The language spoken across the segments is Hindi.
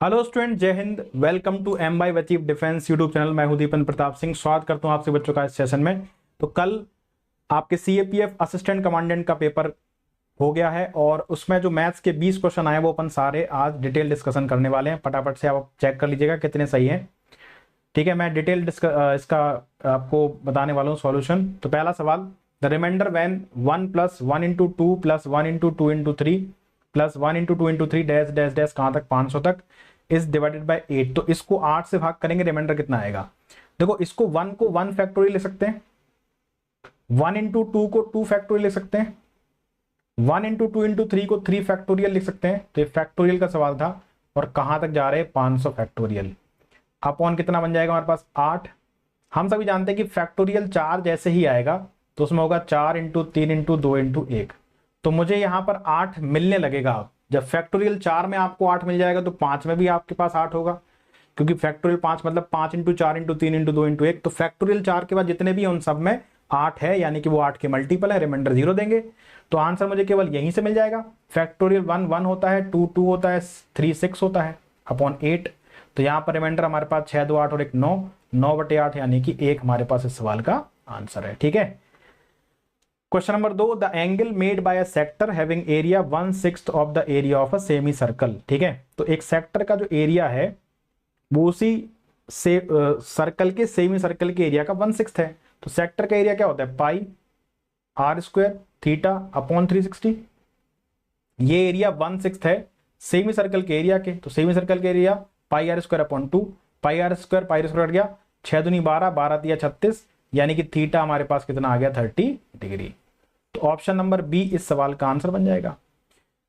हेलो स्टूडेंट, जय हिंद। वेलकम टू एम बाई वचीफ डिफेंस यूट्यूब चैनल। मैं हूं दीपन प्रताप सिंह। स्वागत करता हूं आपसे बच्चों का इस सेशन में। तो कल आपके सीएपीएफ असिस्टेंट कमांडेंट का पेपर हो गया है और उसमें जो मैथ्स के 20 क्वेश्चन आए वो अपन सारे आज डिटेल डिस्कशन करने वाले हैं। फटाफट से आप चेक कर लीजिएगा कितने सही हैं। ठीक है, मैं डिटेल इसका आपको बताने वाला हूँ सॉल्यूशन। तो पहला सवाल, the reminder when 1 plus 1 into 2 plus 1 into 2 into 3 plus 1 into 2 into 3 dash dash dash कहाँ तक 500 तक इज डिवाइडेड बाय 8। तो इसको 8 से भाग करेंगे, रिमाइंडर कितना आएगा। देखो, इसको 1 को 1 फैक्टोरियल ले सकते हैं, 1 इंटू 2 को 2 फैक्टोरियल ले सकते हैं, 1 इंटू 2 इंटू 3 को 3 फैक्टोरियल लिख सकते हैं। तो ये फैक्टोरियल का सवाल था और कहां तक जा रहे हैं 500 फैक्टोरियल। अपॉन कितना बन जाएगा हमारे पास 8। हम सभी जानते हैं कि फैक्टोरियल 4 जैसे ही आएगा तो उसमें होगा 4 इंटू 3 इंटू 2 इंटू 1। तो मुझे यहां पर 8 मिलने लगेगा। जब फैक्टोरियल 4 में आपको 8 मिल जाएगा तो 5 में भी आपके पास 8 होगा, क्योंकि फैक्टोरियल 5 मतलब 5 इंटू 4 इंटू 3 इंटू 2 इंटू 1। तो फैक्टोरियल 4 के बाद जितने भी उन सब में 8 है, यानी कि वो 8 के मल्टीपल है, रिमाइंडर 0 देंगे। तो आंसर मुझे केवल यहीं से मिल जाएगा। फैक्टोरियल 1 1 होता है, 2 2 होता है, 3 6 होता है अपॉन 8। तो यहां पर रिमाइंडर हमारे पास 6 2 8 और 1 9, 9/8 यानी कि 1 हमारे पास इस सवाल का आंसर है। ठीक है। Question number 2, the angle made by a sector having area 1/6 of the area of a semi circle. ठीक है, तो एक सेक्टर का जो एरिया है वो उसी से सर्कल के सेमी सर्कल के एरिया का 1/6 है। तो सेक्टर का एरिया क्या होता है, पाई आर स्क्वायर थीटा अपॉन 360। ये एरिया 1/6 है सेमी सर्कल के एरिया के। तो सेमी सर्कल के area pi r square upon 2, pi r square cut गया, 6 दूनी 12, 12 तिया 36, यानी कि थीटा हमारे पास कितना आ गया 30 डिग्री। तो ऑप्शन नंबर बी इस सवाल का आंसर बन जाएगा।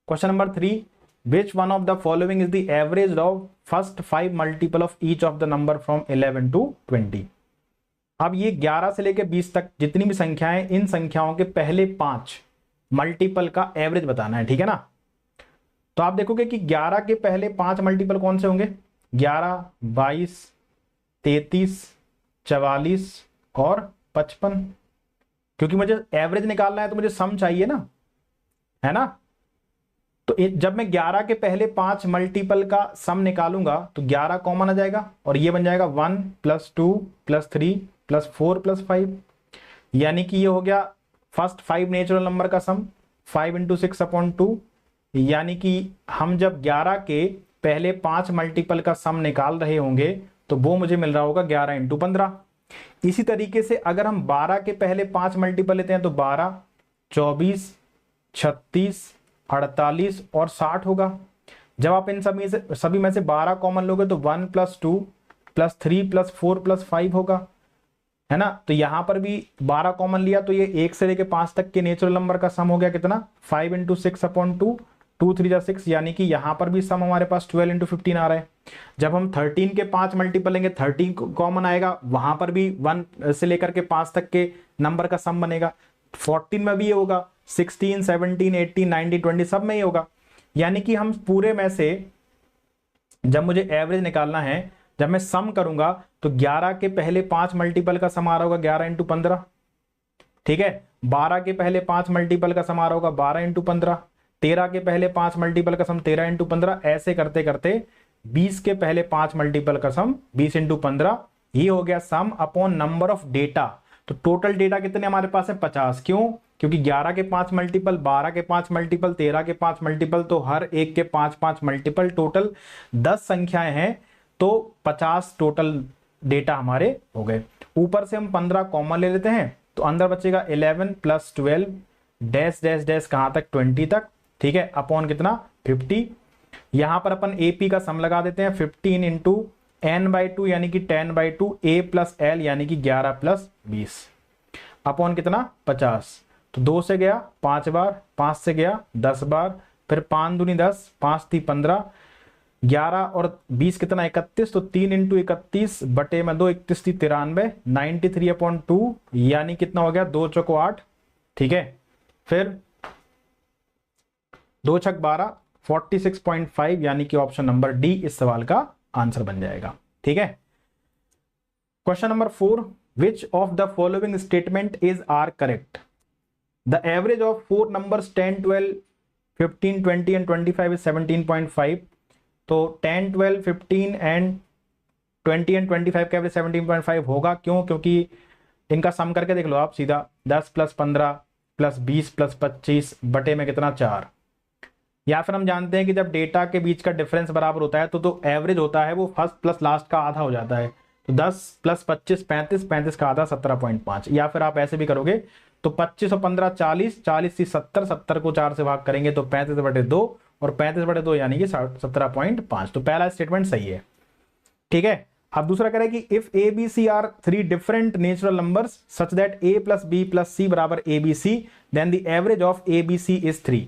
Question number 3, which one of the following is the average of first 5 multiple of each of the number from 11 to 20। अब ये 11 से लेकर 20 तक जितनी भी संख्याएं, इन संख्याओं के पहले 5 मल्टीपल का एवरेज बताना है। ठीक है ना। तो आप देखोगे कि 11 के पहले 5 मल्टीपल कौन से होंगे, 11 22 33 44 और 55। क्योंकि मुझे एवरेज निकालना है तो मुझे सम चाहिए ना, है ना। तो जब मैं 11 के पहले 5 मल्टीपल का सम निकालूंगा तो 11 कॉमन आ जाएगा और ये बन जाएगा 1 प्लस 2 प्लस 3 प्लस 4 प्लस 5, यानी कि ये हो गया फर्स्ट 5 नेचुरल नंबर का सम 5 इंटू 6 अपॉन 2। यानी कि हम जब 11 के पहले 5 मल्टीपल का सम निकाल रहे होंगे तो वो मुझे मिल रहा होगा 11 इंटू 15। इसी तरीके से अगर हम 12 के पहले 5 मल्टीपल लेते हैं तो 12 24 36 48 और 60 होगा। जब आप इन सभी में से 12 कॉमन लोगे तो 1 प्लस 2 प्लस 3 प्लस 4 प्लस 5 होगा, है ना। तो यहां पर भी 12 कॉमन लिया तो ये 1 से लेके 5 तक के नेचुरल नंबर का सम हो गया कितना 5 इंटू 6 अपॉन 2, 2 3 6, यानी कि यहां पर भी सम हमारे पास 12 इंटू 15 आ रहा है। जब हम 13 के 5 मल्टीपल लेंगे 13 कॉमन आएगा, वहां पर भी 1 से लेकर के 5 तक के नंबर का सम बनेगा। 14 में भी ये होगा, 16 17 18 19 20 सब में ही होगा। यानी कि हम पूरे में से जब मुझे एवरेज निकालना है, जब मैं सम करूंगा तो 11 के पहले 5 मल्टीपल का सम आ रहा होगा 11 इंटू 15। ठीक है, 12 के पहले 5 मल्टीपल का सम आ रहा होगा 12 इंटू 15, 13 के पहले 5 मल्टीपल का सम 13 इंटू 15, ऐसे करते करते 20 के पहले 5 मल्टीपल का सम 20 इंटू 15। ये हो गया सम अपॉन नंबर ऑफ डेटा। तो टोटल डेटा कितने हमारे पास है 50। क्यों, क्योंकि 11 के 5 मल्टीपल, 12 के 5 मल्टीपल, 13 के 5 मल्टीपल, तो हर एक के 5 5 मल्टीपल, टोटल 10 संख्याएं हैं तो 50 टोटल डेटा हमारे हो गए। ऊपर से हम 15 कॉमन ले लेते हैं तो अंदर बचेगा 11 प्लस 12 डैश डैश डैश कहां तक 20 तक। ठीक है, अपॉन कितना 50। यहां पर अपन AP का सम लगा देते हैं 15 इंटू n/2 यानी कि 10/2 A प्लस L यानी कि 11 प्लस 20 अपॉन कितना 50। तो 2 से गया 5 बार, 5 से गया 10 बार, फिर 5 दूनी 10, 5 थी 15, 11 और 20 कितना 31, तो 3 इंटू 31 बटे में 2, 31 थी 93, 93/2 यानी कितना हो गया 2 चौको 8। ठीक है, फिर 2 छक 12, 46.5, यानी कि ऑप्शन नंबर डी इस सवाल का आंसर बन जाएगा। ठीक है। Question number 4, which of the following statement is are correct. The average of 4 numbers 10 12 15 20 and 25 is 17.5. तो 10, 12, 15 एंड 20 एंड 25 का एवरेज 17.5 होगा। क्यों? क्योंकि इनका सम करके देख लो आप सीधा, 10 प्लस 15 प्लस 20 प्लस 25 बटे में कितना 4। या फिर हम जानते हैं कि जब डेटा के बीच का डिफरेंस बराबर होता है तो एवरेज होता है वो फर्स्ट प्लस लास्ट का आधा हो जाता है। तो 10 प्लस 25 35, 35 का आधा 17.5। या फिर आप ऐसे भी करोगे तो 25 और 15 40, 40 से 70, 70 को 4 से भाग करेंगे तो 35/2, और 35/2 यानी कि 17.5। तो पहला स्टेटमेंट सही है। ठीक है। अब दूसरा कह रहा है कि if a b c are three different natural numbers such that a plus b plus c बराबर a b c, then the average of a b c is 3।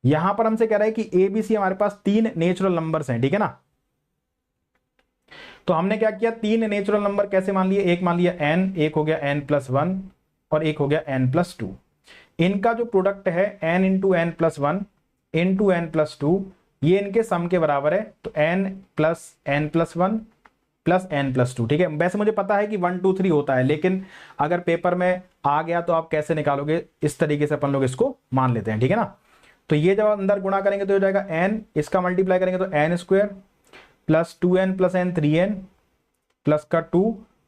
यहां पर हमसे कह रहा है कि ए बी सी हमारे पास 3 नेचुरल नंबर्स हैं। ठीक है ना। तो हमने क्या किया, 3 नेचुरल नंबर कैसे मान लिए, एक मान लिया n, एक हो गया n+1 और एक हो गया n+2। इनका जो प्रोडक्ट है n into n plus 1 into n plus 2, ये इनके सम के बराबर है। तो n plus n plus 1 plus n plus 2। ठीक है। वैसे मुझे पता है कि 1 2 3 होता है, लेकिन अगर पेपर में आ गया तो आप कैसे निकालोगे, इस तरीके से अपन लोग इसको मान लेते हैं। ठीक है ना। तो ये जब अंदर गुणा करेंगे तो हो जाएगा n, इसका मल्टीप्लाई करेंगे तो n² plus 2n plus n 3n plus का 2,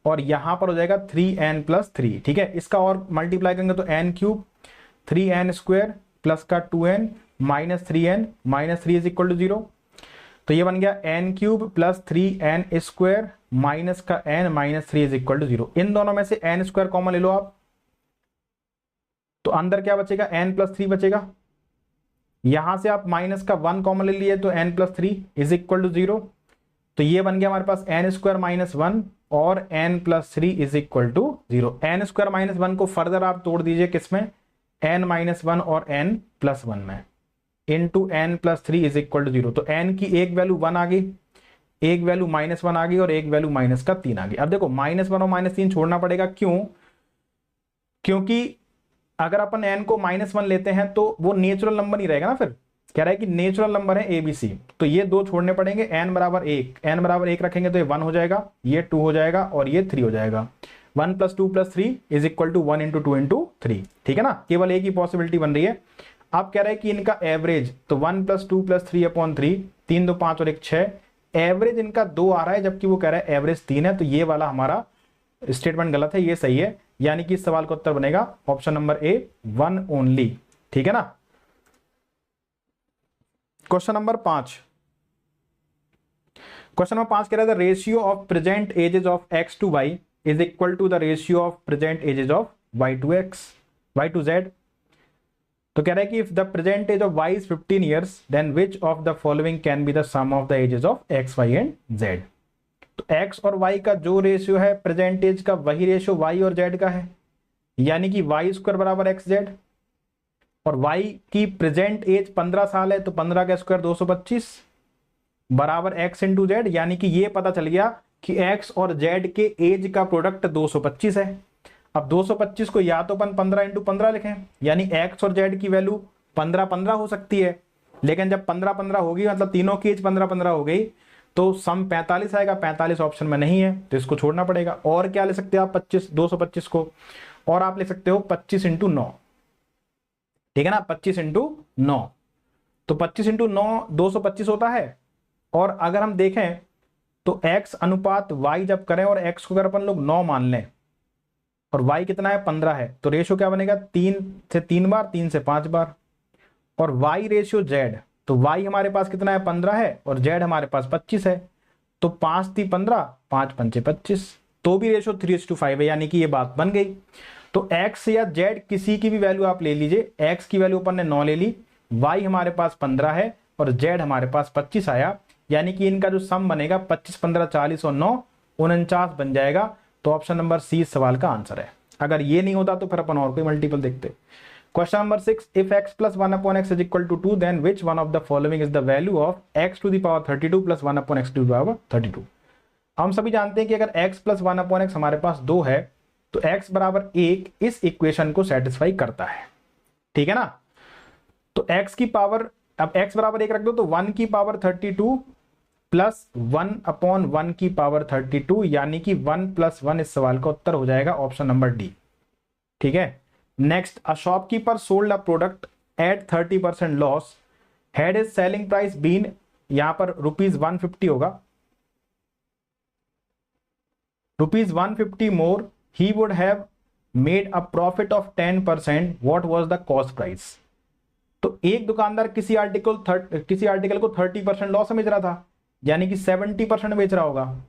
और यहां पर हो जाएगा 3n प्लस 3। ठीक है। इसका और मल्टीप्लाई करेंगे तो n³ 3n² प्लस का 2n minus 3n minus 3 is equal to 0। तो ये बन गया n³ प्लस 3n² माइनस का n minus 3 is equal to 0। इन दोनों में से n² कॉमन ले लो आप, तो अंदर क्या बचेगा, n प्लस 3 बचेगा। यहां से आप माइनस का 1 कॉमन ले लिए तो n plus 3 is equal to 0। तो ये बन गया हमारे पास n² माइनस 1 और n plus 3 is equal to 0। n² minus 1 को फर्दर आप तोड़ दीजिए किसमें, n माइनस 1 और n प्लस 1 में, into n plus 3 is equal to 0। तो n की एक वैल्यू 1 आ गई, एक वैल्यू -1 आ गई और एक वैल्यू माइनस का 3 आ गई। अब देखो -1 और -3 छोड़ना पड़ेगा, क्यों? क्योंकि अगर अपन n को -1 लेते हैं तो वो नेचुरल नंबर नहीं रहेगा ना। फिर कह रहा है कि नेचुरल नंबर है ABC, तो ये दो छोड़ने पड़ेंगे। n बराबर 1, n बराबर 1 रखेंगे तो ये 1 हो जाएगा, ये 2 हो जाएगा और ये 3 हो जाएगा। 1 + 2 + 3 इज इक्वल टू 1 × 2 × 3। ठीक है ना। केवल एक ही पॉसिबिलिटी बन रही है। अब कह रहा है कि इनका एवरेज, तो 1 + 2 + 3/3, 3 2 5 और 1 6, एवरेज इनका 2 आ रहा है, जबकि वो कह रहा है एवरेज 3 है। तो ये वाला हमारा स्टेटमेंट गलत है, ये सही है। यानी कि इस सवाल का उत्तर बनेगा ऑप्शन नंबर ए, 1 ओनली। ठीक है ना। Question number 5। क्वेश्चन नंबर 5 कह रहा है the ratio of present ages of x to y is equal to the ratio of present ages of y to z। तो कह रहा है कि if the present age of y is 15 years, then which of the following can be the sum of the ages of x, y and z। तो x और y का जो रेशियो है प्रेजेंट एज का, वही रेशियो y और z का है। यानी कि y² बराबर xz, और y की प्रेजेंट एज 15 साल है, तो 15 का स्क्वायर 225 बराबर x इंटू जेड। यानी कि ये पता चल गया कि x और z के एज का प्रोडक्ट 225 है। अब 225 को या तो अपन 15 × 15 लिखें, यानी x और z की वैल्यू 15 15 हो सकती है। लेकिन जब 15 15 होगी, मतलब तीनों की एज 15 15 हो गई, तो सम 45 आएगा। 45 ऑप्शन में नहीं है, तो इसको छोड़ना पड़ेगा। और क्या ले सकते हो आप, 225 को, और आप ले सकते हो 25 × 9। ठीक है ना, 25 × 9। तो 25 × 9 225 होता है। और अगर हम देखें तो x अनुपात y जब करें, और x को अगर अपन लोग 9 मान लें, और y कितना है 15 है, तो रेशियो क्या बनेगा, 3 से 3 बार, 3 से 5 बार। और y रेशियो z, तो y हमारे पास कितना है 15 है, और z हमारे पास 25 है। तो 5 × 3 = 15, 5 × 5 = 25, तो भी रेशियो 3:5 है। यानी कि ये बात बन गई। तो x या z किसी की भी वैल्यू आप ले लीजिए, x की वैल्यू अपन ने 9 ले ली, y हमारे पास 15 है और z हमारे पास 25 आया। यानी कि इनका जो सम बनेगा 25 15 40 और 9 49 बन जाएगा। तो ऑप्शन नंबर सी इस सवाल का आंसर है। अगर ये नहीं होता तो फिर अपन और कोई मल्टीपल देखते। Question number 6, if x + 1/x is equal to 2, then which one of the following is the value of x to the power 32 + 1/x to the power 32। हम सभी जानते हैं कि अगर x + 1/x हमारे पास 2 है, तो x बराबर 1 इस इक्वेशन को सेटिस्फाई करता है। ठीक है ना। तो x की पावर, अब x बराबर 1 रख दो, तो 1 की पावर 32 प्लस 1/1 की पावर 32, यानी कि 1 + 1 इस सवाल का उत्तर हो जाएगा ऑप्शन नंबर डी। ठीक है। Next, a shopkeeper sold a product at 30% loss, had his selling price been यहां पर ₹150 होगा, ₹150 more, he would have made a profit of 10%, what was the cost price. तो एक दुकानदार किसी आर्टिकल को 30% लॉस में बेच रहा था, यानी कि 70% बेच रहा होगा,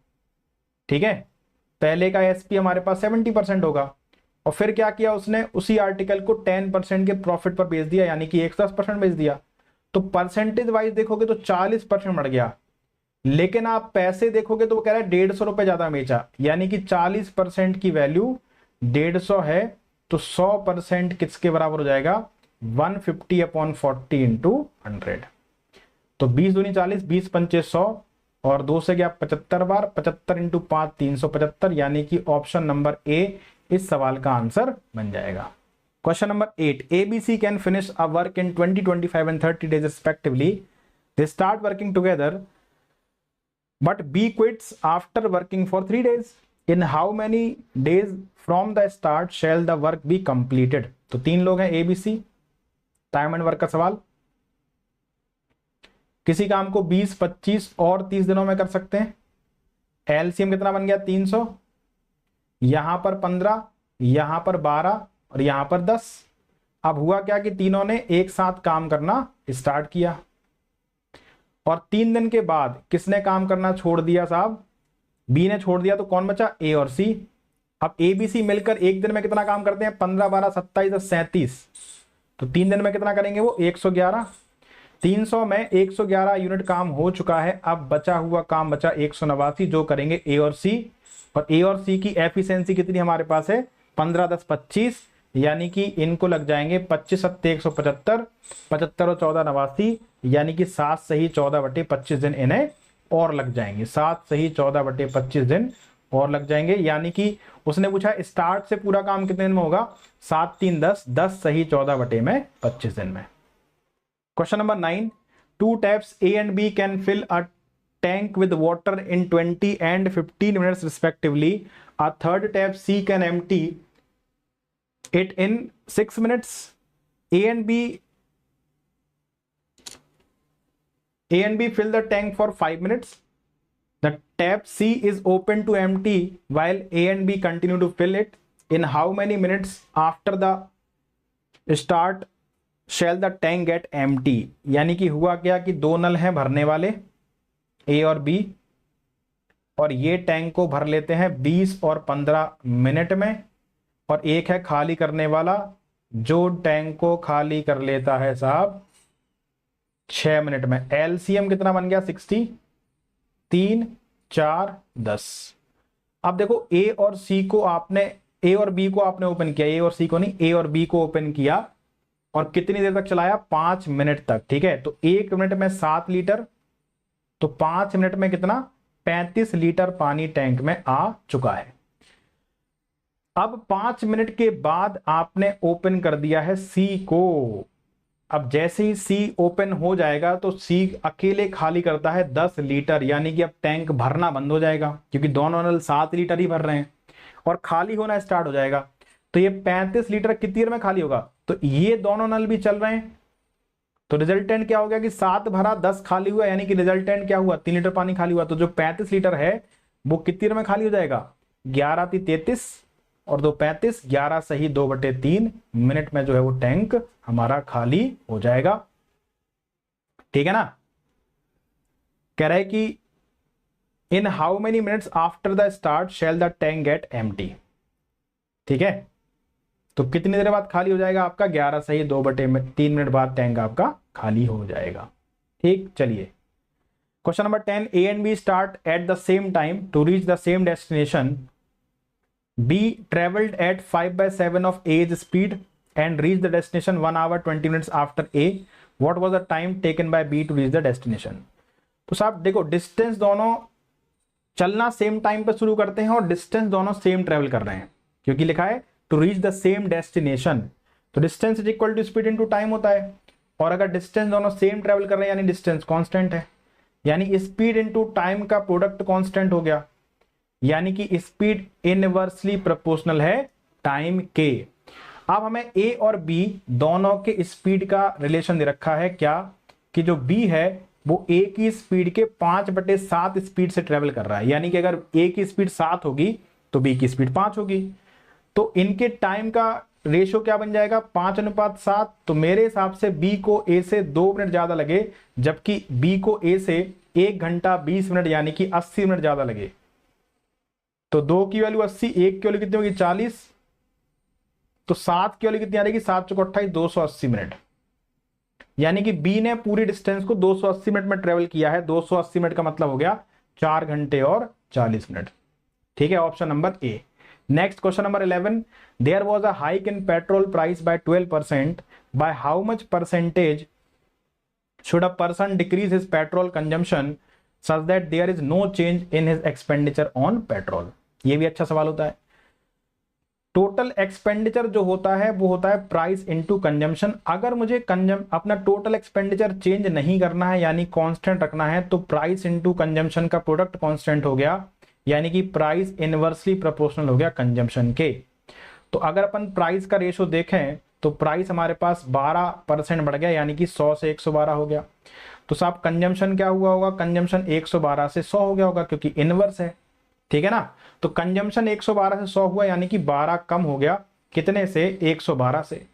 ठीक है। पहले का एसपी हमारे पास 70% होगा, और फिर क्या किया उसने, उसी आर्टिकल को 10% के प्रॉफिट पर बेच दिया, यानी कि 110% बेच दिया। तो परसेंटेज वाइज देखोगे तो 40% बढ़ गया, लेकिन आप पैसे देखोगे तो वो कह रहा है 150 रुपए ज्यादा बेचा, यानी कि 40% की वैल्यू 150 है, तो 100% किसके बराबर हो जाएगा, 150/40 इंटू 100। तो 20 दूनी 40, 20 पंचे 100, और 2 से गया 75 बार, 75 इंटू 5 375, यानी कि ऑप्शन नंबर ए इस सवाल का आंसर बन जाएगा। Question number 8, ABC can finish a work in 20, 25 and 30 days respectively. They start working together, but B quits after working for 3 days. In how many days from the start shall the work be completed? तो 3 लोग हैं ABC, टाइम एंड वर्क का सवाल। किसी काम को 20, 25 और 30 दिनों में कर सकते हैं। एलसीएम कितना बन गया, 300, यहां पर 15, यहां पर 12 और यहां पर 10। अब हुआ क्या कि तीनों ने एक साथ काम करना स्टार्ट किया, और 3 दिन के बाद किसने काम करना छोड़ दिया साहब, बी ने छोड़ दिया, तो कौन बचा, ए और सी। अब ए बी सी मिलकर एक दिन में कितना काम करते हैं, 15, 12, 27, 10, 37, तो 3 दिन में कितना करेंगे वो, 111। 300 में 111 यूनिट काम हो चुका है, अब बचा हुआ काम बचा 189, जो करेंगे ए और सी। और ए और सी की एफिशिएंसी कितनी हमारे पास है, 15, 10, 25, यानी कि इनको लग जाएंगे 25, 7, 175, 75 और 14, 89, यानी कि 7 सही 14/25 दिन इन्हें और लग जाएंगे, 7 सही 14/25 दिन और लग जाएंगे। यानी कि उसने पूछा स्टार्ट से पूरा काम कितने दिन में होगा, 7, 3, 10, 10 सही 14/25 दिन में। Question number 9, 2 taps A and B can fill a tank with water in 20 and 15 minutes respectively. A third tap C can empty it in 6 minutes. A and B fill the tank for 5 minutes. The tap C is open to empty while A and B continue to fill it. In how many minutes after the start shall the tank get empty? यानी कि हुआ क्या कि 2 नल हैं भरने वाले, ए और बी, और ये टैंक को भर लेते हैं 20 और 15 मिनट में, और एक है खाली करने वाला जो टैंक को खाली कर लेता है साहब 6 मिनट में। एलसीएम कितना बन गया, 60, 3, 4, 10। अब देखो ए और सी को आपने, ए और बी को आपने ओपन किया, ए और सी को नहीं, ए और बी को ओपन किया, और कितनी देर तक चलाया, 5 मिनट तक, ठीक है। तो 1 मिनट में 7 लीटर, तो 5 मिनट में कितना, 35 लीटर पानी टैंक में आ चुका है। अब 5 मिनट के बाद आपने ओपन कर दिया है सी को। अब जैसे ही सी ओपन हो जाएगा तो सी अकेले खाली करता है 10 लीटर, यानी कि अब टैंक भरना बंद हो जाएगा, क्योंकि दोनों नल 7 लीटर ही भर रहे हैं, और खाली होना स्टार्ट हो जाएगा। तो ये 35 लीटर कितनी देर में खाली होगा, तो ये दोनों नल भी चल रहे हैं, तो रिजल्टेंट क्या हो गया कि 7 भरा 10 खाली हुआ, यानी कि रिजल्टेंट क्या हुआ, 3 लीटर पानी खाली हुआ। तो जो 35 लीटर है वो कितनी देर में खाली हो जाएगा, 11 × 33 और 2 35, 11 सही 2/3 मिनट में जो है वो टैंक हमारा खाली हो जाएगा, ठीक है ना। कह रहा है कि in how many minutes after the start shall the tank get empty, ठीक है। तो कितनी देर बाद खाली हो जाएगा आपका, 11 सही 2/3 मिनट बाद टैंक आपका खाली हो जाएगा, ठीक। चलिए question number 10, A and B start at the same time to reach the same destination. B traveled at 5/7 of A's speed and reached the destination 1 hour 20 minutes after A. What was the time taken by B to reach the destination? तो साहब देखो, डिस्टेंस दोनों चलना सेम टाइम पे शुरू करते हैं और डिस्टेंस दोनों सेम ट्रेवल कर रहे हैं, क्योंकि लिखा है to reach the same destination, तो distance is equal to speed into time होता है। और अगर डिस्टेंस दोनों सेम ट्रेवल कर रहे हैं यानी डिस्टेंस कांस्टेंट है, यानी स्पीड इनटू टाइम का प्रोडक्ट कांस्टेंट हो गया, यानी कि स्पीड इनवर्सली प्रोपोर्शनल है टाइम के। अब हमें ए और बी दोनों के स्पीड का रिलेशन दे रखा है क्या, कि जो बी है वो ए की स्पीड के 5/7 स्पीड से ट्रेवल कर रहा है। यानी कि अगर ए की स्पीड 7 होगी तो बी की स्पीड 5 होगी। तो इनके टाइम का रेशियो क्या बन जाएगा, 5:7। तो मेरे हिसाब से बी को ए से 2 मिनट ज्यादा लगे, जबकि बी को ए से 1 घंटा 20 मिनट यानी कि 80 मिनट ज्यादा लगे। तो 2 की वैल्यू 80, 1 की वैल्यू कितनी होगी 40, तो 7 की वैल्यू कितनी आ रहेगी, 7 चौक 28, 280 मिनट। यानी कि बी ने पूरी डिस्टेंस को 280 मिनट में ट्रेवल किया है। 280 मिनट का मतलब हो गया 4 घंटे और 40 मिनट। ठीक है, option number A. Next question number 11, there was a hike in petrol price by 12%, by how much percentage should a person decrease his petrol consumption such that there is no change in his expenditure on petrol? ये भी अच्छा सवाल होता है। टोटल एक्सपेंडिचर जो होता है वो होता है प्राइस इनटू कंजम्पशन। अगर मुझे अपना टोटल एक्सपेंडिचर चेंज नहीं करना है यानी कांस्टेंट रखना है, तो प्राइस इनटू कंजम्पशन का प्रोडक्ट कांस्टेंट हो गया, यानी कि प्राइस इनवर्सली प्रोपोर्शनल हो गया कंजम्पशन के। तो अगर अपन प्राइस का रेशो देखें तो प्राइस हमारे पास 12% बढ़ गया, यानी कि 100 से 112 हो गया। तो साहब कंजम्पशन क्या हुआ होगा, कंजम्पशन 112 से 100 हो गया होगा, क्योंकि इनवर्स है। ठीक है ना, तो कंजम्पशन 112 से 100 हुआ, यानी कि 12 कम हो गया, कितने से, 112 से।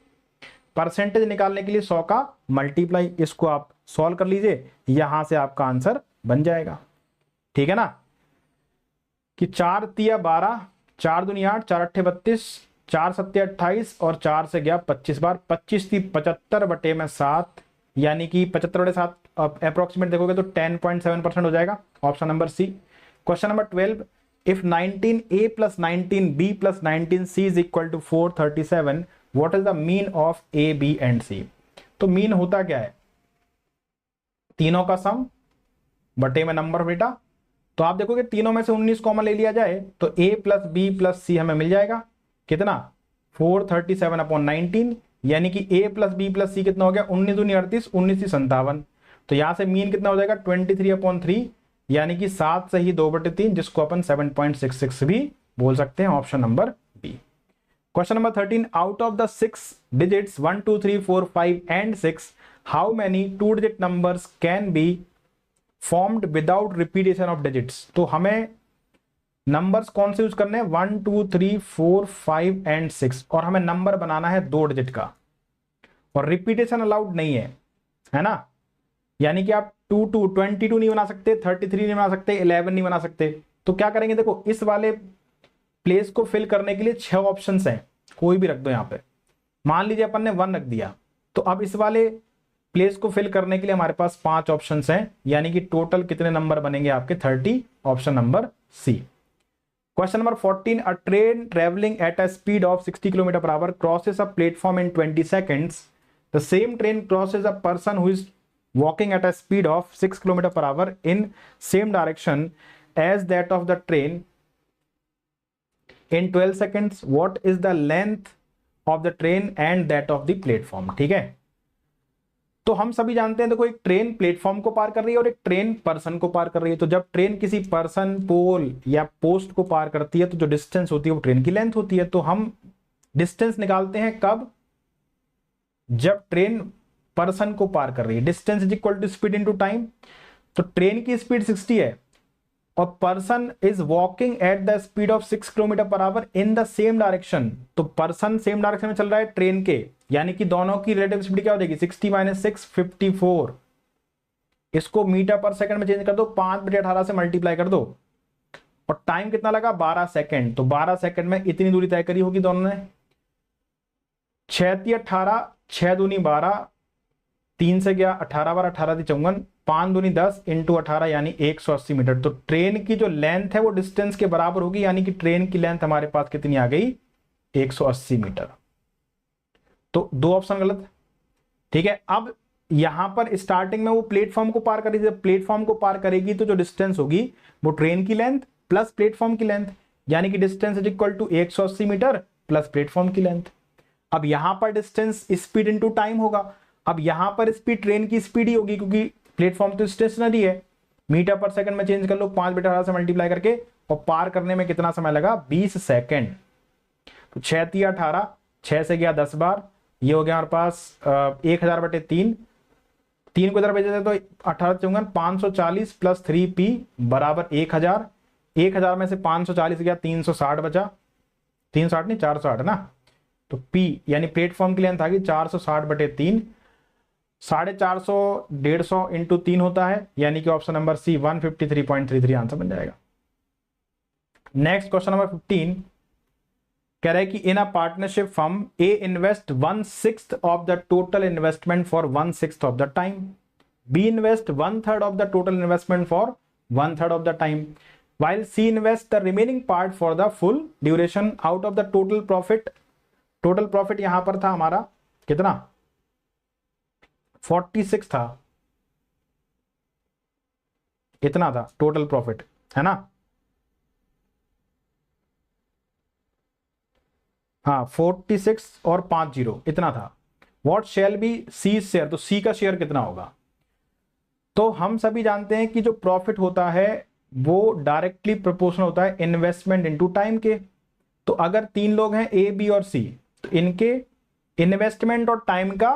परसेंटेज निकालने के लिए 100 का मल्टीप्लाई, इसको आप सॉल्व कर लीजिए, यहां से आपका आंसर बन जाएगा। ठीक है ना, कि 4 तिया 12, 4 दूनी 8, 4 अट्ठे 32, 4 सत्ते 28 और 4 से गया 25 बार, 25 थी 75/7, यानी कि 75/7 अप्रोक्सीमेट देखोगे तो 10.7% हो जाएगा। Option number C. Question number 12, if 19a + 19b + 19c is equal to 437, what is the mean of a, b and c? तो मीन होता क्या है, तीनों का सम बटे में नंबर बेटा। तो आप देखोगे तीनों में से 19 कॉमन ले लिया जाए तो a + b + c हमें मिल जाएगा, कितना, 437/19, यानी कि a + b + c कितना हो गया, 19 दूनी 38, 19 57। तो यहां से मीन कितना हो जाएगा, 23/3, यानी कि 7 से ही 2/3, जिसको अपन 7.66 भी बोल सकते हैं। Option number B. Question number 13, out of the 6 digits 1 2 3 4 5 and 6, how many 2 digit numbers can be formed without repetition of digits? तो हमें नंबर्स कौन से यूज करने हैं, 1 2 3 4 5 एंड 6, और हमें नंबर बनाना है 2 डिजिट का, और रिपीटेशन अलाउड नहीं है ना। यानी कि आप 22 नहीं बना सकते, 33 नहीं बना सकते, 11 नहीं बना सकते। तो क्या करेंगे, देखो इस वाले प्लेस को फिल करने के लिए 6 ऑप्शंस हैं, कोई भी रख दो यहां पे। मान लीजिए अपन ने 1 रख दिया, तो अब इस वाले प्लेस को फिल करने के लिए हमारे पास 5 ऑप्शंस हैं, यानी कि टोटल कितने नंबर बनेंगे आपके, 30। Option number C. Question number 14, a train travelling at a speed of 60 km/h crosses a platform in 20 seconds. The same train crosses a person who is walking at a speed of 6 km/h in same direction as that of the train in 12 seconds. What is the length of the train and that of the platform? ठीक है, तो हम सभी जानते हैं, देखो एक ट्रेन प्लेटफॉर्म को पार कर रही है और एक ट्रेन पर्सन को पार कर रही है। तो जब ट्रेन किसी पर्सन, पोल या पोस्ट को पार करती है तो जो डिस्टेंस होती है वो ट्रेन की लेंथ होती है। तो हम डिस्टेंस निकालते हैं कब, जब ट्रेन पर्सन को पार कर रही है। Distance is equal to speed into time. तो ट्रेन की स्पीड 60 है और person is walking at the speed of 6 km/h in the same direction. तो पर्सन सेम डायरेक्शन में चल रहा है ट्रेन के, यानी कि दोनों की रिलेटिव स्पीड क्या हो जाएगी, 60 - 6 54। इसको मीटर पर सेकंड में चेंज कर दो, 5/18 से मल्टीप्लाई कर दो, और टाइम कितना लगा, 12 सेकंड। तो 12 सेकंड में इतनी दूरी तय करी होगी दोनों ने। 6 × 18, 6 दूनी 12, 3 से गया 18 बार, 18 × 54, 5 दूनी 10 × 18, यानी 180 मीटर। तो ट्रेन की जो लेंथ है वो डिस्टेंस के बराबर होगी, यानी कि ट्रेन की लेंथ हमारे पास कितनी आ गई, 180 मीटर। तो 2 ऑप्शन गलत। ठीक है, अब यहां पर स्टार्टिंग में वो प्लेटफॉर्म को पार करेगी, जब प्लेटफॉर्म को पार करेगी तो जो डिस्टेंस होगी वो ट्रेन की लेंथ प्लस प्लेटफॉर्म की लेंथ, यानी कि distance is equal to 180 metre plus platform की लेंथ। अब यहां पर डिस्टेंस स्पीड इनटू टाइम होगा। अब यहां पर स्पीड ट्रेन की स्पीड ही होगी, क्योंकि प्लेटफॉर्म तो स्टेशनरी है। मीटर पर सेकंड में चेंज कर लो, 5/18 से मल्टीप्लाई करके, और पार करने में कितना समय लगा, 20 सेकंड। तो 6 × 18, 6 से गया 10 बार, ये हो गया हमारे पास 1000/3, 3 को इधर भेज देते तो 18 चौंगन 540 प्लस 3p बराबर 1000। 1000 में से 540 गया 360 बचा, 360 नहीं 460 ना। तो p यानी प्लेटफॉर्म की लेंथ आ गई 460/3, 450 150 इंटू 3 होता है, यानी कि ऑप्शन नंबर सी 153.33 आंसर बन जाएगा। नेक्स्ट क्वेश्चन नंबर 15 कह रहा है कि in a partnership firm A invest 1/6 of the total investment for 1/6 of the time, B invest 1/3 of the total investment for 1/3 of the time, while C invest the remaining part for the full duration out of the total profit। Total profit यहां पर था हमारा कितना 46 था, इतना था टोटल प्रॉफिट, है ना। हाँ 46 और 50 इतना था। What shall be C share, तो सी का शेयर कितना होगा। तो हम सभी जानते हैं कि जो प्रॉफिट होता है वो डायरेक्टली प्रोपोर्शनल होता है इन्वेस्टमेंट इनटू टाइम के। तो अगर 3 लोग हैं ए बी और सी, तो इनके इन्वेस्टमेंट और टाइम का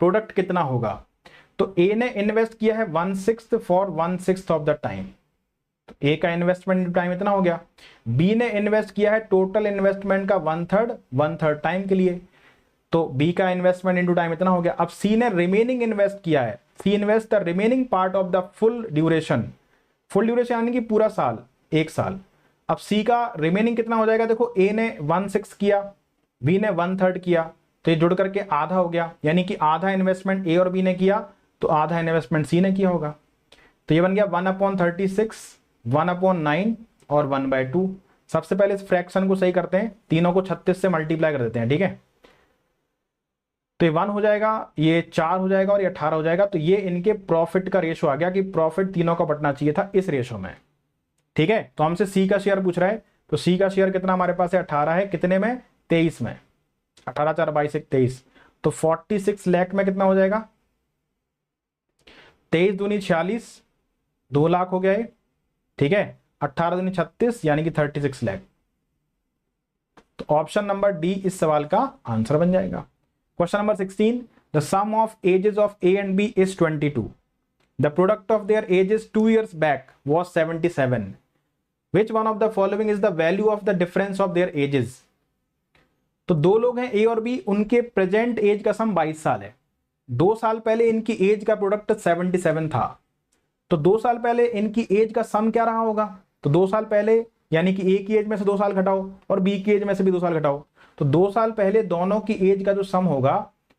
प्रोडक्ट कितना होगा। तो ए ने इन्वेस्ट किया है 1/6 फॉर 1/6 ऑफ द टाइम, तो ए का इन्वेस्टमेंट इनटू टाइम इतना हो गया। बी ने इन्वेस्ट किया है टोटल इन्वेस्टमेंट का 1/3 टाइम के लिए, तो बी का इन्वेस्टमेंट इनटू टाइम इतना हो गया। अब सी ने रिमेनिंग इन्वेस्ट किया है, C invest the remaining part of the full duration, full duration यानी कि पूरा साल, 1 साल। अब सी का रिमेनिंग कितना हो जाएगा, देखो ए ने 1/6 किया, बी ने 1/3 किया, तो ये जुड़ करके आधा हो गया, यानी कि आधा इन्वेस्टमेंट ए और बी ने किया तो आधा इन्वेस्टमेंट सी ने किया होगा। तो ये बन गया 1/36, 1/9 और 1/2। सबसे पहले इस फ्रैक्शन को सही करते हैं, तीनों को 36 से मल्टीप्लाई कर देते हैं, ठीक है। तो ये 1 हो जाएगा, ये 4 हो जाएगा और ये 18 हो जाएगा। तो ये इनके प्रॉफिट का रेशो आ गया कि प्रॉफिट तीनों का बटना चाहिए था इस रेशो में, ठीक है। तो हमसे सी का शेयर पूछ रहा है, तो सी का शेयर कितना हमारे पास है 18 है, कितने में 23 में, 18 4 22 23, तो 46 लाख में कितना हो जाएगा 23 दूनी 46, 2 लाख हो गया ये, ठीक है। 18 दूनी 36 यानी कि 36 लाख। तो ऑप्शन नंबर डी इस सवाल का आंसर बन जाएगा। Question number 16, the sum of ages of A and B is 22. The product of their ages 2 years back was 77. Which one of the following is the value of the difference of their ages? तो 2 लोग हैं A और B, उनके प्रेजेंट एज का सम 22 साल है। 2 साल पहले इनकी एज का प्रोडक्ट 77 था, तो 2 साल पहले इनकी एज का सम क्या रहा होगा। तो 2 साल पहले यानी कि ए की एज में से 2 साल घटाओ और बी की एज में से भी 2 साल घटाओ, तो 2 साल पहले दोनों की एज का जो सम होगा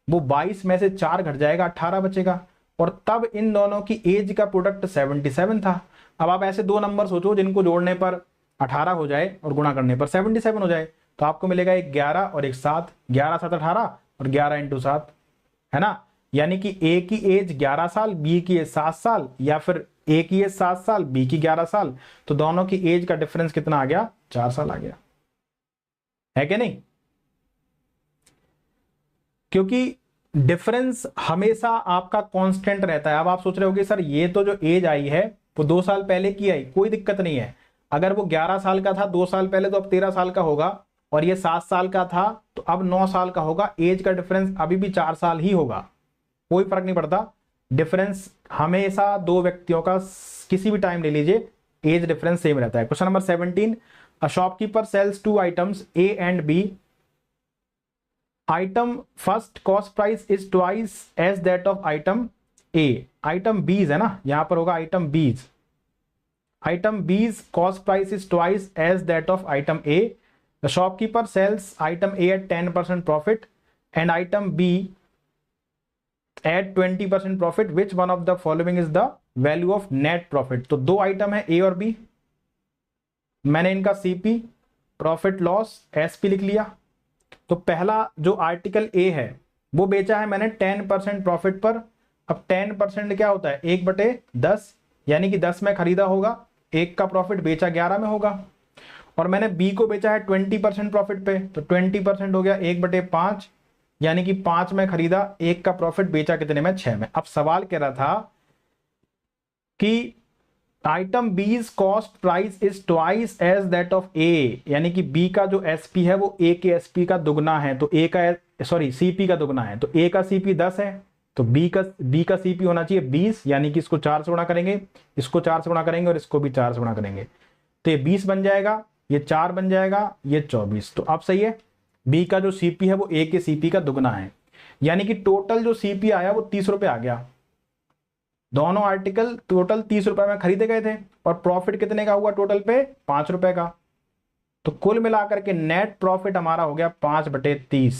वो 22 में से 4 घट जाएगा, 18 बचेगा, और तब इन दोनों की एज का प्रोडक्ट 77 था। अब आप ऐसे 2 नंबर सोचो जिनको जोड़ने पर 18 हो जाए और गुणा करने पर 77 हो जाए, तो आपको मिलेगा एक 11 और एक 7, 11 7 18 और 11 इंटू 7, है ना। यानी कि ए की एज 11 साल, बी की एज 7 साल, या फिर ए की एज 7 साल, बी की 11 साल, तो दोनों की एज का डिफरेंस कितना आ गया 4 साल आ गया, है कि नहीं। क्योंकि डिफरेंस हमेशा आपका कांस्टेंट रहता है। अब आप सोच रहे होगे सर ये तो जो एज आई है वो 2 साल पहले की आई, कोई दिक्कत नहीं है। अगर वो 11 साल का था 2 साल पहले, तो अब 13 साल का होगा, और ये 7 साल का था तो अब 9 साल का होगा। एज का डिफरेंस अभी भी 4 साल ही होगा, कोई फर्क नहीं पड़ता। डिफरेंस हमेशा 2 व्यक्तियों का किसी भी टाइम ले लीजिए, एज डिफरेंस सेम रहता है। Question number 17, a shopkeeper sells 2 items A and B. Item first cost price is twice as that of item A. Item B's है ना, यहां पर होगा item B's. Item B's cost price is twice as that of item A. The shopkeeper sells item A at 10% profit and item B at 20% profit. Which one of the following is the value of net profit? तो 2 आइटम है A और B, मैंने इनका CP प्रॉफिट लॉस SP लिख लिया। तो पहला जो आर्टिकल ए है वो बेचा है मैंने 10% प्रॉफिट पर। अब 10% क्या होता है 1/10, यानी कि 10 में खरीदा होगा, 1 का प्रॉफिट बेचा 11 में होगा। और मैंने बी को बेचा है 20% प्रॉफिट पे, तो 20% हो गया 1/5, यानी कि 5 में खरीदा, 1 का प्रॉफिट बेचा कितने में 6 में। अब सवाल कह रहा था कि item B's cost price is twice as that of A, यानी कि बी का जो एसपी है वो ए के एसपी का दुगना है, तो ए का सॉरी सीपी का दुगना है, तो ए का सीपी 10 है तो बी का सीपी होना चाहिए 20, यानी कि इसको 4 से गुणा करेंगे, इसको 4 से गुणा करेंगे और इसको भी 4 से गुणा करेंगे, तो ये 20 बन जाएगा, ये 4 बन जाएगा, ये 24। तो अब सही है, बी का जो सीपी है वो ए के सीपी का दुगना है, यानी कि टोटल जो सीपी आया वो 30 रुपए आ गया। दोनों आर्टिकल टोटल 30 रुपए में खरीदे गए थे और प्रॉफिट कितने का हुआ टोटल पे 5 रुपए का। तो कुल मिलाकर के नेट प्रॉफिट हमारा हो गया 5/30,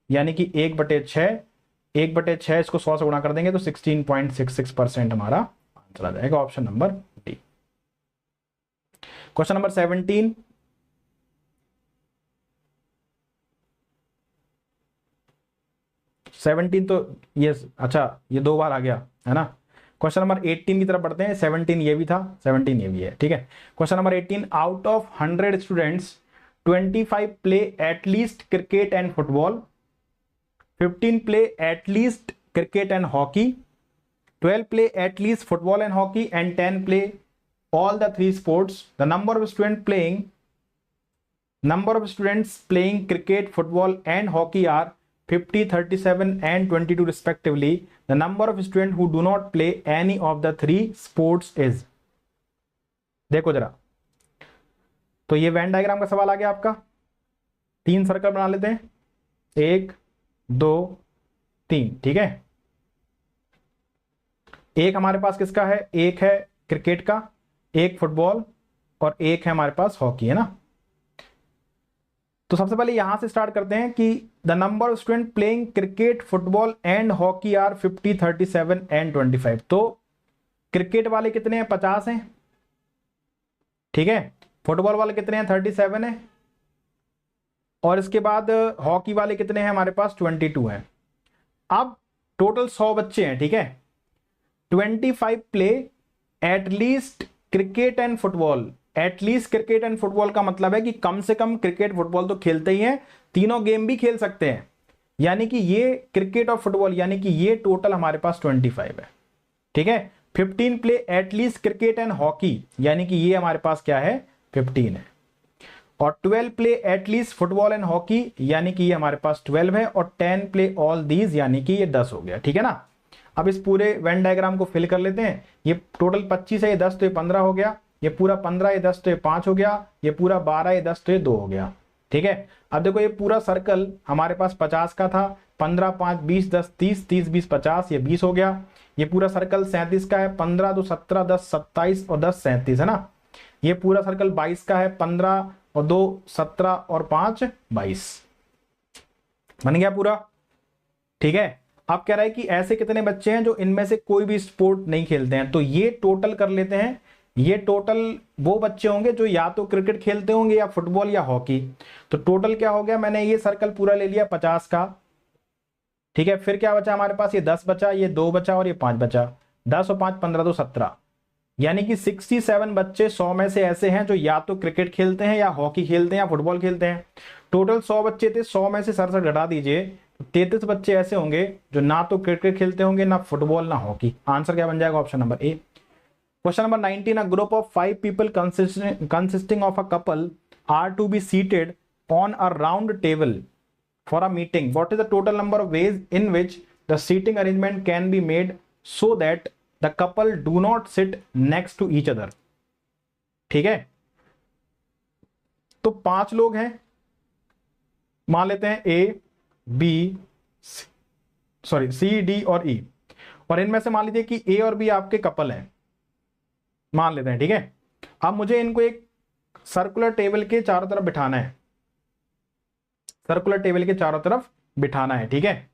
यानी कि 1/6, 1/6 इसको 100 से गुणा कर देंगे तो 16.66% हमारा आंसर आ जाएगा, option number D. Question number 17, तो ये अच्छा ये 2 बार आ गया है ना। क्वेश्चन नंबर 18 की तरफ बढ़ते हैं, 17 ये भी था, 17 ये भी है, ठीक है। Question number 18, out of 100 students 25 play at least cricket and football, 15 play at least cricket and hockey, 12 play at least football and hockey, and 10 play all the 3 sports. The number of students playing cricket, football and hockey are 50, 37 and 22 respectively. The number of students who do not play any of the 3 sports is. देखो जरा, तो ये वेन डायग्राम का सवाल आ गया आपका। 3 सर्कल बना लेते हैं, 1 2 3, ठीक है। एक हमारे पास किसका है, एक है क्रिकेट का, एक फुटबॉल और एक है हमारे पास हॉकी, है ना। तो सबसे पहले यहां से स्टार्ट करते हैं कि the number of student playing cricket, football and hockey are 50, 37 and 25। तो क्रिकेट वाले कितने हैं, 50 हैं, ठीक है। फुटबॉल वाले कितने हैं, 37 है, और इसके बाद हॉकी वाले कितने हैं हमारे पास, 22 हैं। अब टोटल 100 बच्चे हैं, ठीक है। 25 play at least cricket and football. At least cricket and football का मतलब है कि कम से कम क्रिकेट फुटबॉल तो खेलते ही हैं, तीनों गेम भी खेल सकते हैं, यानी कि ये क्रिकेट और फुटबॉल, यानी कि ये टोटल हमारे पास 25 है, ठीक है। 15 play at least cricket and hockey, यानी कि ये हमारे पास क्या है, 15 है। और 12 play at least football and hockey, यानी कि ये हमारे पास 12 है। और 10 प्ले ऑल दीज, यानी कि ये 10 हो गया, ठीक है ना। अब इस पूरे वेन डायग्राम को फिल कर लेते हैं। ये टोटल 25 है, ये 10 तो ये 15 हो गया, ये पूरा 15 ये 10 तो ये 5 हो गया, ये पूरा 12 ये 10 तो ये 2 हो गया, ठीक है। अब देखो ये पूरा सर्कल हमारे पास 50 का था, 15 5 20 10 30, 30 20 50, ये 20 हो गया। ये पूरा सर्कल 37 का है, 15 2 17 10 27 और 10 37, है ना। ये पूरा सर्कल 22 का है, 15 और 2 17 और 5 22, बन गया पूरा, ठीक है। अब कह रहा है कि ऐसे कितने बच्चे हैं जो इनमें से कोई भी स्पोर्ट नहीं खेलते हैं, तो ये टोटल कर लेते हैं। ये टोटल वो बच्चे होंगे जो या तो क्रिकेट खेलते होंगे या फुटबॉल या हॉकी। तो टोटल क्या हो गया, मैंने ये सर्कल पूरा ले लिया 50 का, ठीक है। फिर क्या बचा हमारे पास, ये 10 बचा, ये 2 बचा और ये 5 बचा। 10 और 5 15 तो 17, यानी कि 67 बच्चे 100 में से ऐसे हैं जो या तो क्रिकेट खेलते हैं या हॉकी खेलते हैं या फुटबॉल खेलते हैं। टोटल 100 बच्चे थे, 100 में से सर घटा दीजिए, 33 बच्चे ऐसे होंगे जो ना तो क्रिकेट खेलते होंगे, ना फुटबॉल ना हॉकी। आंसर क्या बन जाएगा, option number A. Question number 19, a group of 5 people consisting of a couple are to be seated on a round table for a meeting. What is the total number of ways in which the seating arrangement can be made so that the couple do not sit next to each other, ठीक है। तो 5 लोग हैं, मान लेते हैं ए बी सी डी और ई, और इनमें से मान लीजिए कि ए और बी आपके कपल हैं, मान लेते हैं, ठीक है। अब मुझे इनको एक सर्कुलर टेबल के चारों तरफ बिठाना है, सर्कुलर टेबल के चारों तरफ बिठाना है, ठीक है।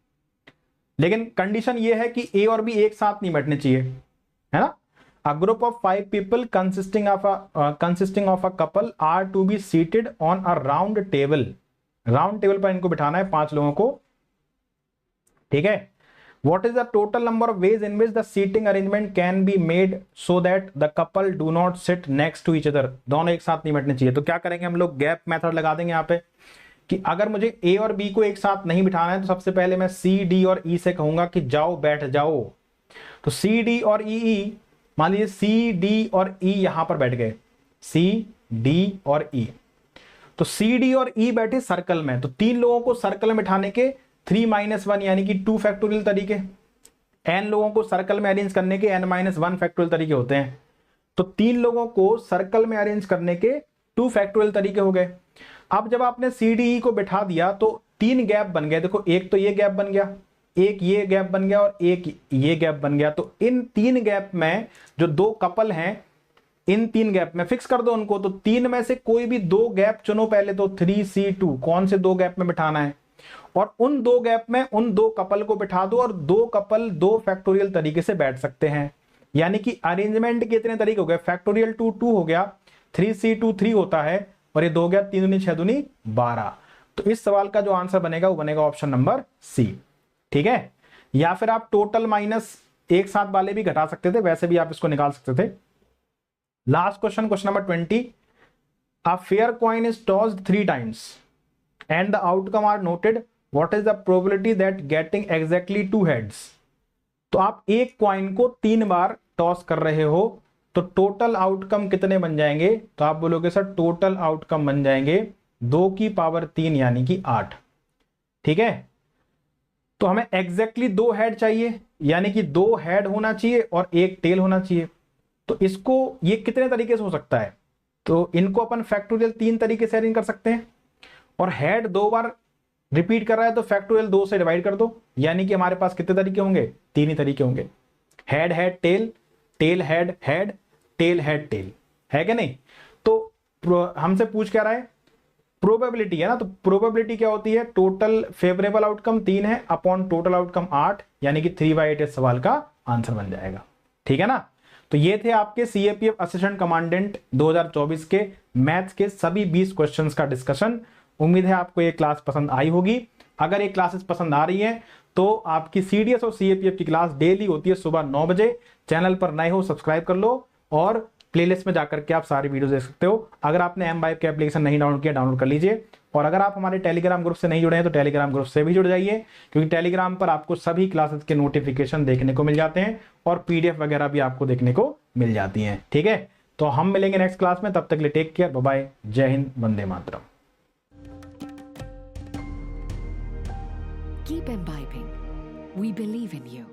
लेकिन कंडीशन ये है कि ए और बी एक साथ नहीं बैठने चाहिए, है ना। A group of 5 people consisting of a couple are to be seated on a round table. Round table पर इनको बिठाना है 5 लोगों को, ठीक है। What is the total number of ways in which the seating arrangement can be made so that the couple do not sit next to each other? दोनों एक साथ नहीं बैठने चाहिए। तो क्या करेंगे हम लोग, गैप मेथड लगा देंगे यहाँ पे कि अगर मुझे ए और बी को एक साथ नहीं बिठाना है तो सबसे पहले मैं सी डी और ई से कहूंगा कि जाओ बैठ जाओ। तो सी डी और ई, मान लीजिए सी डी और ई यहां पर बैठ गए, सी डी और ई। तो सी डी और ई बैठे सर्कल में, तो 3 लोगों को सर्कल में बिठाने के 3 - 1 यानी कि 2 फैक्टोरियल तरीके, n लोगों को सर्कल में अरेंज करने के n-1 फैक्टोरियल तरीके होते हैं, तो 3 लोगों को सर्कल में अरेंज करने के 2 फैक्टोरियल तरीके हो गए। अब जब आपने CDE को बिठा दिया तो 3 गैप बन गए। देखो, एक तो ये गैप बन गया, एक ये गैप बन गया और एक ये गैप बन गया। तो इन 3 गैप में जो 2 कपल हैं, इन 3 गैप में फिक्स कर दो उनको। तो 3 में से कोई भी 2 गैप चुनो पहले, तो 3C2 कौन से 2 गैप में बिठाना है, और उन 2 गैप में उन 2 कपल को बिठा दो, और 2 कपल 2 फैक्टोरियल तरीके से बैठ सकते हैं। यानी कि अरेंजमेंट के इतने तरीके हो गए, फैक्टोरियल 2 हो गया, 3C2 3 होता है, और ये 2 हो गया 3 दूनी 6 दूनी 12। तो इस सवाल का जो आंसर बनेगा वो बनेगा ऑप्शन नंबर सी। ठीक है, या फिर आप टोटल माइनस एक साथ वाले भी घटा सकते थे, वैसे भी आप इसको निकाल सकते थे। Last question, question number 20, a fair coin is tossed 3 times and the outcome are noted, what is the probability that getting exactly 2 heads. तो आप एक कॉइन को 3 बार टॉस कर रहे हो, तो टोटल आउटकम कितने बन जाएंगे? तो आप बोलोगे सर टोटल आउटकम बन जाएंगे 2 की पावर 3 यानी कि 8। ठीक है, तो हमें एग्जैक्टली 2 हेड चाहिए, यानी कि 2 हेड होना चाहिए और एक टेल होना चाहिए। तो इसको ये कितने तरीके से हो सकता है? तो इनको अपन फैक्टोरियल 3 तरीके से अरेंज कर सकते हैं, और हेड 2 बार रिपीट कर रहा है तो फैक्टोरियल 2 से डिवाइड कर दो, यानी कि हमारे पास कितने तरीके होंगे? 3 ही तरीके होंगे, head head tail, tail head head, tail head tail, है कि नहीं? तो हमसे पूछ क्या रहा है? प्रोबेबिलिटी है ना, तो प्रोबेबिलिटी क्या होती है? टोटल फेवरेबल आउटकम 3 है अपॉन टोटल आउटकम 8, यानी कि 3/8 इस सवाल का आंसर बन जाएगा। ठीक है ना? तो ये थे आपके CAPF असिस्टेंट कमांडेंट 2024 के मैथ्स के सभी 20 क्वेश्चंस का डिस्कशन। उम्मीद है आपको ये क्लास पसंद आई होगी। अगर ये क्लासेस पसंद आ रही है तो आपकी CDS और CAPF की क्लास डेली होती है सुबह 9 बजे। चैनल पर नए हो सब्सक्राइब कर लो, और प्लेलिस्ट में जाकर के आप सारी वीडियो देख सकते हो। अगर आपने M-Vibe के एप्लीकेशन नहीं डाउनलोड किया, डाउनलोड कर लीजिए। और अगर आप हमारे टेलीग्राम ग्रुप से नहीं जुड़े हैं तो टेलीग्राम ग्रुप से भी जुड़ जाइए, क्योंकि टेलीग्राम पर आपको सभी क्लासेस के नोटिफिकेशन देखने को मिल जाते हैं, और PDF वगैरह भी आपको देखने को मिल जाती हैं। ठीक है, तो हम मिलेंगे नेक्स्ट क्लास में, तब तक के लिए टेक केयर, बाय बाय, जय Hind, Vande Mataram. Keep imbibing. We believe in you.